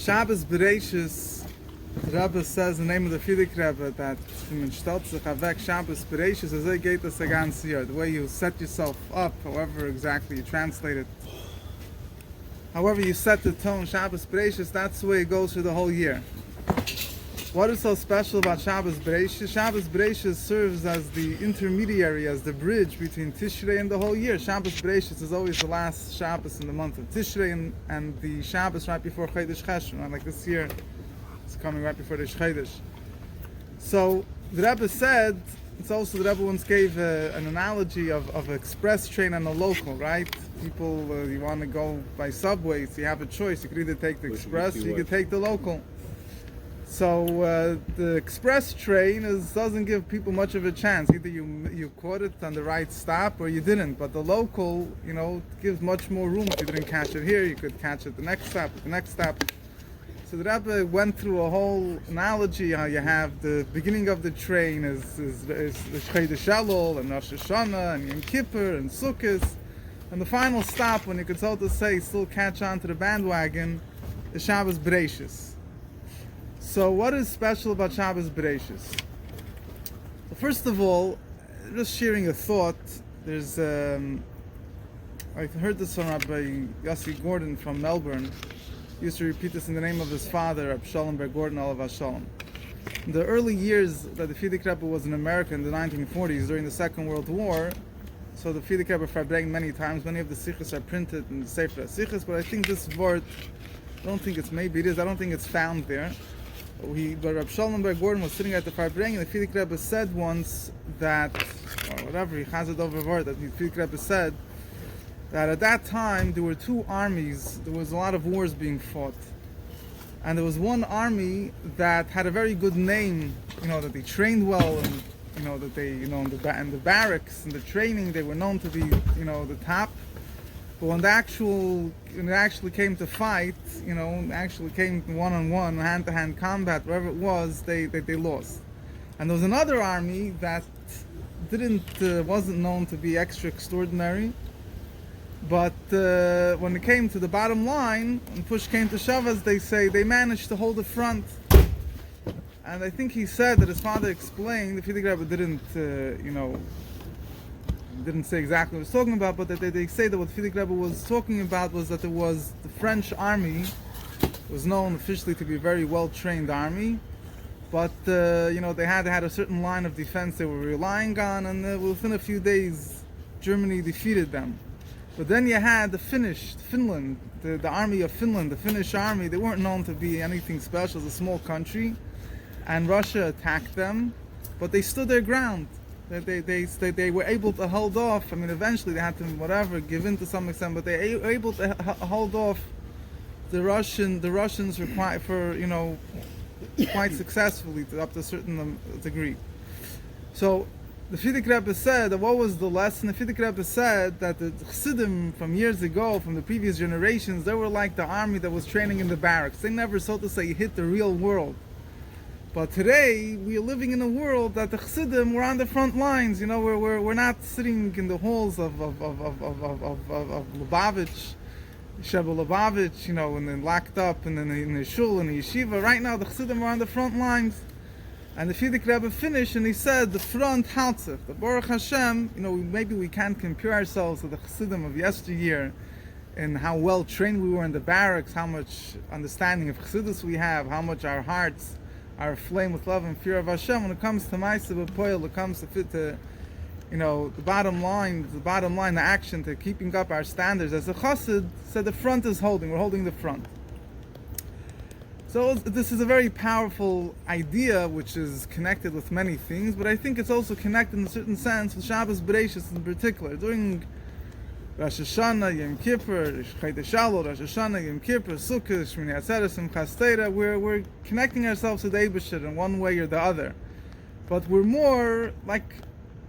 Shabbos Bereishis, the Rebbe says the name of the Fidik Rebbe that man stellt sich avek Shabbos Bereishis as they geht das ganze Jahr. The way you set yourself up, however exactly you translate it, however you set the tone, Shabbos Bereishis, that's the way it goes for the whole year. What is so special about Shabbos Bereishis? Shabbos Bereishis serves as the intermediary, as the bridge between Tishrei and the whole year. Shabbos Bereishis is always the last Shabbos in the month of Tishrei and the Shabbos right before Chodesh Cheshvan. Right? Like this year, it's coming right before the Chodesh. So the Rebbe said, it's also the Rebbe once gave an analogy of an express train and a local, right? People, you want to go by subways, you have a choice. You could either take the express or you could take the local. So the express train doesn't give people much of a chance. Either you caught it on the right stop or you didn't. But the local, gives much more room. If you didn't catch it here, you could catch it the next stop, the next stop. So the Rebbe went through a whole analogy how you have the beginning of the train is Chodesh Elul and Rosh Hashanah and Yom Kippur and Sukkot, and the final stop, when you could so to say still catch on to the bandwagon, is Shabbos Bereishis. So what is special about Shabbos Bereishis? Well, first of all, just sharing a thought, there's I heard this from Rabbi Yossi Gordon from Melbourne. He used to repeat this in the name of his father, Rabbi Shalom Gordon, Rabbi Shalom. In the early years that the Fidik Rebbe was in America in the 1940s, during the Second World War, so the Fidik Rebbe Farbrengt many times, many of the Sichos are printed in the Sefer Sichos, but I think this word, I don't think it's found there. But Rabbi Shalom Gordon was sitting at the Farbrengt, and the Fidik Rebbe said once that, or whatever, he has it over word, that the Fidik Rebbe said that at that time there were two armies, there was a lot of wars being fought. And there was one army that had a very good name, that they trained well, and that they, in the barracks, in the training, they were known to be, the top. But when it actually came to fight, actually came one-on-one, hand-to-hand combat, wherever it was, they lost. And there was another army that wasn't known to be extra extraordinary, but when it came to the bottom line, when push came to shove, as they say, they managed to hold the front. And I think he said that his father explained, the Fidik Rebbe didn't say exactly what he was talking about, but that they say that what Fidik Rebbe was talking about was that there was the French army, was known officially to be a very well-trained army, but they had a certain line of defense they were relying on, and within a few days Germany defeated them. But then you had Finland, the army of Finland, the Finnish army. They weren't known to be anything special, it's a small country, and Russia attacked them, but they stood their ground. They were able to hold off. I mean, eventually they had to give in to some extent, but they were able to hold off the Russians quite successfully up to a certain degree. So the Fidik Rebbe said that what was the lesson? The Fidik Rebbe said that the Chassidim from years ago, from the previous generations, they were like the army that was training in the barracks. They never, so to say, hit the real world. But today, we are living in a world that the Chassidim were on the front lines. We're not sitting in the halls of Lubavitch, Sheba Lubavitch, and then locked up in the shul, in the yeshiva. Right now, the Chassidim are on the front lines. And the Fidik Rebbe finished, and he said, the front haltzach, the Baruch Hashem, maybe we can't compare ourselves to the Chassidim of yesteryear and how well trained we were in the barracks, how much understanding of Chassidus we have, how much our hearts are aflame with love and fear of Hashem. When it comes to Ma'aseh B'Poel, it comes to the bottom line, the action, to keeping up our standards. As the Chassid said, the front is holding, we're holding the front. So this is a very powerful idea which is connected with many things, but I think it's also connected in a certain sense with Shabbos Bereishis in particular. During Rosh Hashanah, Yom Kippur, Chodesh Elul, Rosh Hashanah, Yom Kippur, Sukkot, Shmini Atzeres, Simchas Torah, we're connecting ourselves to the Eibusher in one way or the other. But we're more like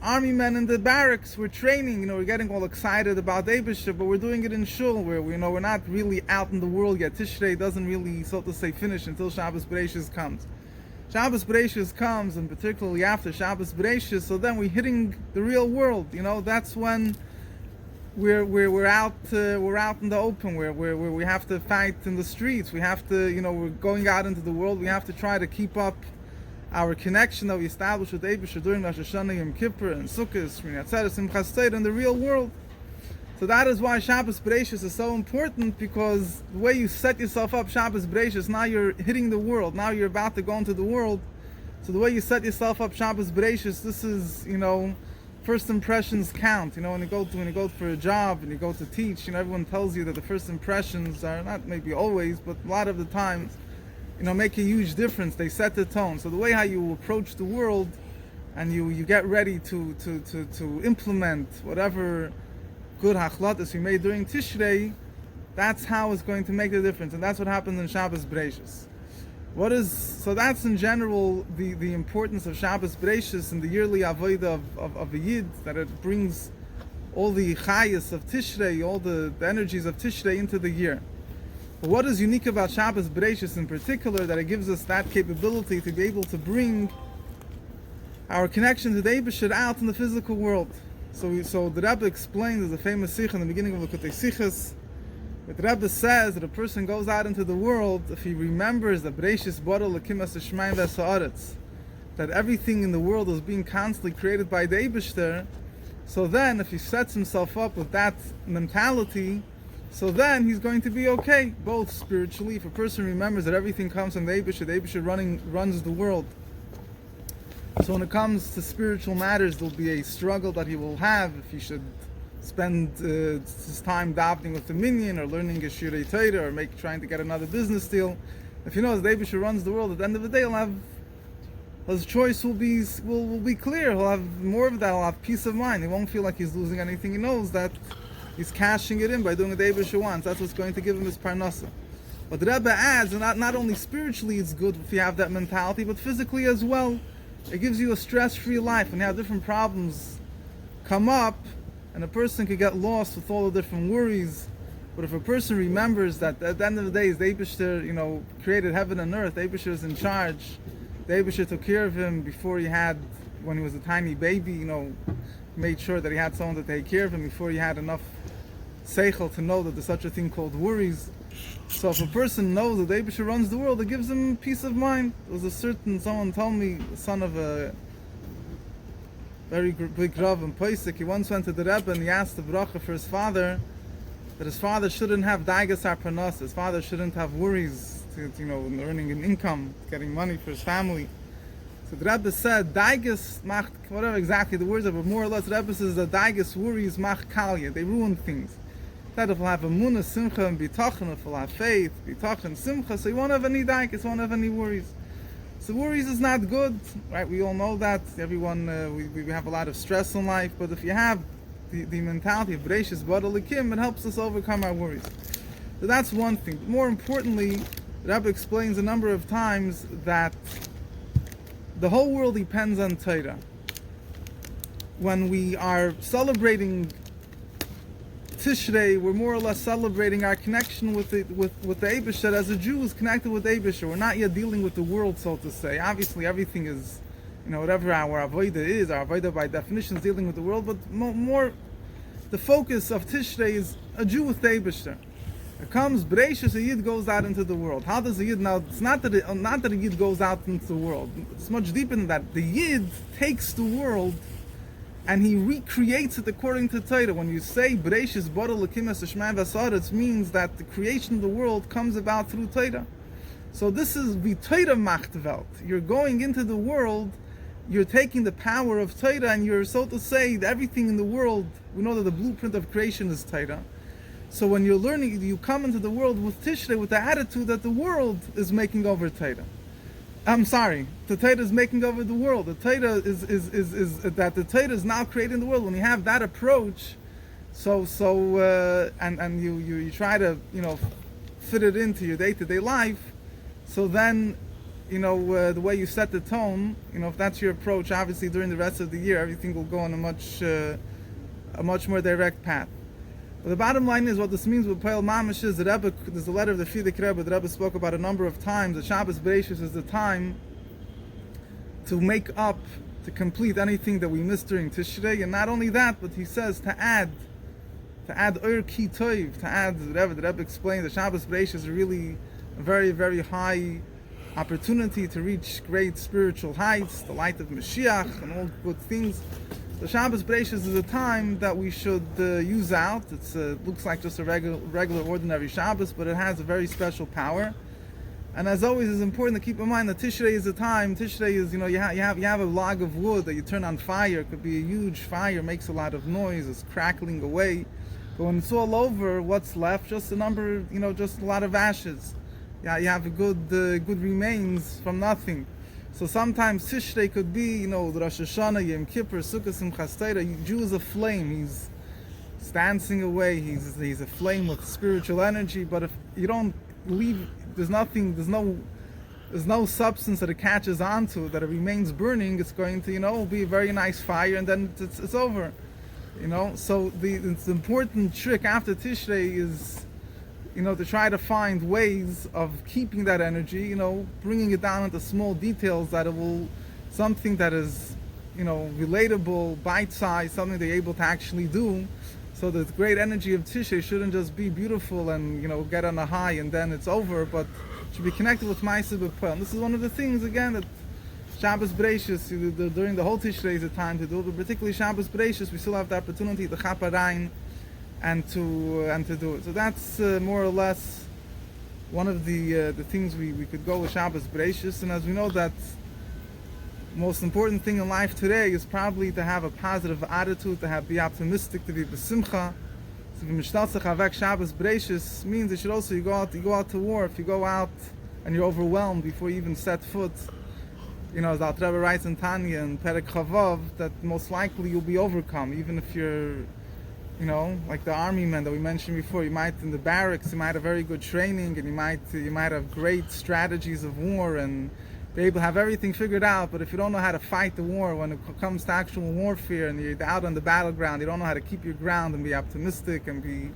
army men in the barracks. We're training, we're getting all excited about the Eibusher, but we're doing it in shul, where we're not really out in the world yet. Tishrei doesn't really, so to say, finish until Shabbos Bereishis comes. Shabbos Bereishis comes, and particularly after Shabbos Bereishis, so then we're hitting the real world. That's when we're out in the open, where we have to fight in the streets. We have to, we're going out into the world. We have to try to keep up our connection that we established with Eibusher during Rosh Hashanah, Yom Kippur, and Sukkot, Shmini Atzeres, Simchas Torah, in the real world. So that is why Shabbos Bereishis is so important, because the way you set yourself up, Shabbos Bereishis, now you're hitting the world. Now you're about to go into the world. So the way you set yourself up, Shabbos Bereishis, this is, first impressions count. When you go for a job and you go to teach, everyone tells you that the first impressions are not maybe always, but a lot of the times, make a huge difference. They set the tone. So the way how you approach the world, and you get ready to implement whatever good hachlatas you made during Tishrei, that's how it's going to make the difference. And that's what happens in Shabbos Bereishis. So that's in general the importance of Shabbos Bereishis and the yearly avodah of a Yid, that it brings all the chayas of Tishrei, all the energies of Tishrei into the year. But what is unique about Shabbos Bereishis in particular, that it gives us that capability to be able to bring our connection to the Eibusher out in the physical world. So the Rebbe explains, there's a famous sikh in the beginning of the Likutei Sichos, but the Rebbe says that a person goes out into the world if he remembers that Bereishis bara Elokim Hashemayim v'ha'aretz, that everything in the world is being constantly created by the Eibusher. So then, if he sets himself up with that mentality, so then he's going to be okay, both spiritually. If a person remembers that everything comes from the Eibusher runs the world. So when it comes to spiritual matters, there'll be a struggle that he will have if he should spend his time davening with the minyan, or learning a Shirei Torah, or trying to get another business deal. If he knows the Eibusher runs the world, at the end of the day, his choice will be clear. He'll have more of that. He'll have peace of mind. He won't feel like he's losing anything. He knows that he's cashing it in by doing what the Eibusher wants. That's what's going to give him his parnasa. But the Rebbe adds, and not only spiritually it's good if you have that mentality, but physically as well. It gives you a stress-free life. When you have different problems come up, and a person could get lost with all the different worries. But if a person remembers that at the end of the day, the Eibusher, created heaven and earth, the Eibusher is in charge. The Eibusher took care of him when he was a tiny baby, made sure that he had someone to take care of him before he had enough seichel to know that there's such a thing called worries. So if a person knows that the Eibusher runs the world, it gives him peace of mind. There was someone told me, the son of a very big Rav in Pesach, he once went to the Rebbe and he asked the bracha for his father, that his father shouldn't have daigas harpanas, his father shouldn't have worries, in earning an income, getting money for his family. So the Rebbe said, daigas macht, whatever exactly the words are, but more or less the Rebbe says that daigas worries macht kalya, they ruin things. That if we'll have emunah, simcha, and bitachon, if we'll have faith, bitachon, simcha, so you won't have any daigas, won't have any worries. So worries is not good, right? We all know that. Everyone, we have a lot of stress in life, but if you have the mentality of Bereishis bara Elokim, it helps us overcome our worries. So that's one thing. But more importantly, the Rebbe explains a number of times that the whole world depends on Torah. When we are celebrating Tishrei, we're more or less celebrating our connection with the Eibusher. As a Jew is connected with Eibusher, we're not yet dealing with the world, so to say. Obviously, everything is, whatever our avodah is, our avodah by definition is dealing with the world. But more, the focus of Tishrei is a Jew with the Eibusher. It comes Bereishis, a Yid goes out into the world. How does a Yid now? It's not that a Yid goes out into the world. It's much deeper than that. The Yid takes the world and he recreates it according to Torah. When you say Bereishis bara Elokim Hashemayim v'ha'aretz, it means that the creation of the world comes about through Torah. So this is the Torah macht Welt. You're going into the world, you're taking the power of Torah, and you're, so to say, everything in the world. We know that the blueprint of creation is Torah. So when you're learning, you come into the world with Tishrei, with the attitude that the world is making over Torah. I'm sorry, the Torah is making over the world. The Torah is that the Torah is now creating the world. When you have that approach, and you try to fit it into your day-to-day life, so then the way you set the tone, if that's your approach, obviously during the rest of the year, everything will go on a much more direct path. But the bottom line is, what this means with Poel Mamish is, there's a letter of the Frierdiker Rebbe, the Rebbe spoke about a number of times, that Shabbos Bereishis is the time to make up, to complete anything that we missed during Tishrei, and not only that, but he says to add to add ki toiv, to add the Rebbe explained that Shabbos Bereishis is really a very, very high opportunity to reach great spiritual heights, the light of Mashiach and all good things. The Shabbos Bereishis is a time that we should use out. It looks like just a regular ordinary Shabbos, but it has a very special power. And as always, it's important to keep in mind that Tishrei is a time. Tishrei is, you have a log of wood that you turn on fire. It could be a huge fire, makes a lot of noise, it's crackling away. But when it's all over, what's left? Just a number, just a lot of ashes. Yeah, you have good remains from nothing. So sometimes Tishrei could be, the Rosh Hashanah, Yom Kippur, Sukkot, Simchas Torah. Jew is a flame. He's dancing away. He's a flame with spiritual energy. But if you don't leave, there's no substance that it catches onto, that it remains burning. It's going to, be a very nice fire, and then it's over. So the important trick after Tishrei is, to try to find ways of keeping that energy, bringing it down into small details that it will, something that is, relatable, bite-sized, something they're able to actually do. So the great energy of Tishrei shouldn't just be beautiful and, get on a high and then it's over, but should be connected with Ma'aseh B'Poel. And this is one of the things, again, that Shabbos Bereishis, during the whole Tishrei is a time to do, but particularly Shabbos Bereishis, we still have the opportunity to chaparain and to do it. So that's more or less one of the things we could go with Shabbos Bereishis. And as we know, that most important thing in life today is probably to have a positive attitude, to be optimistic, to be besimcha. So v'mishtaltzach avek Shabbos Bereishis means you go out to war. If you go out and you're overwhelmed before you even set foot, as the Alter Rebbe writes in Tanya and Perek Chavav, that most likely you'll be overcome, even if you're, like the army men that we mentioned before. You might, in the barracks, you might have very good training, and you might have great strategies of war and be able to have everything figured out, but if you don't know how to fight the war, when it comes to actual warfare and you're out on the battleground, you don't know how to keep your ground and be optimistic and be,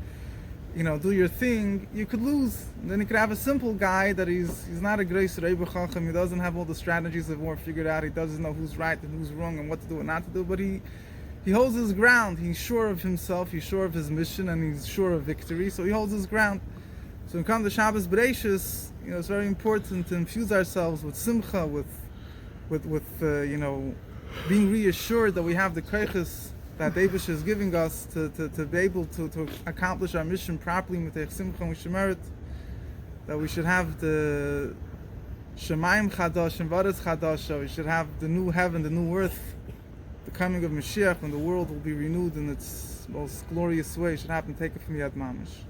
do your thing, you could lose. And then you could have a simple guy that he's not a great Rebbe Chacham, he doesn't have all the strategies of war figured out, he doesn't know who's right and who's wrong and what to do and not to do, but he holds his ground, he's sure of himself, he's sure of his mission, and he's sure of victory, so he holds his ground. So when it comes to Shabbos Bereishis, it's very important to infuse ourselves with simcha, with being reassured that we have the koiches that Eibush is giving us to be able to accomplish our mission properly with the simcha and shemerit, that we should have the Shemayim Chadash and Varetz Chadash, we should have the new heaven, the new earth, the coming of Mashiach, when the world will be renewed in its most glorious way. It should happen, take it from Yad Mamish.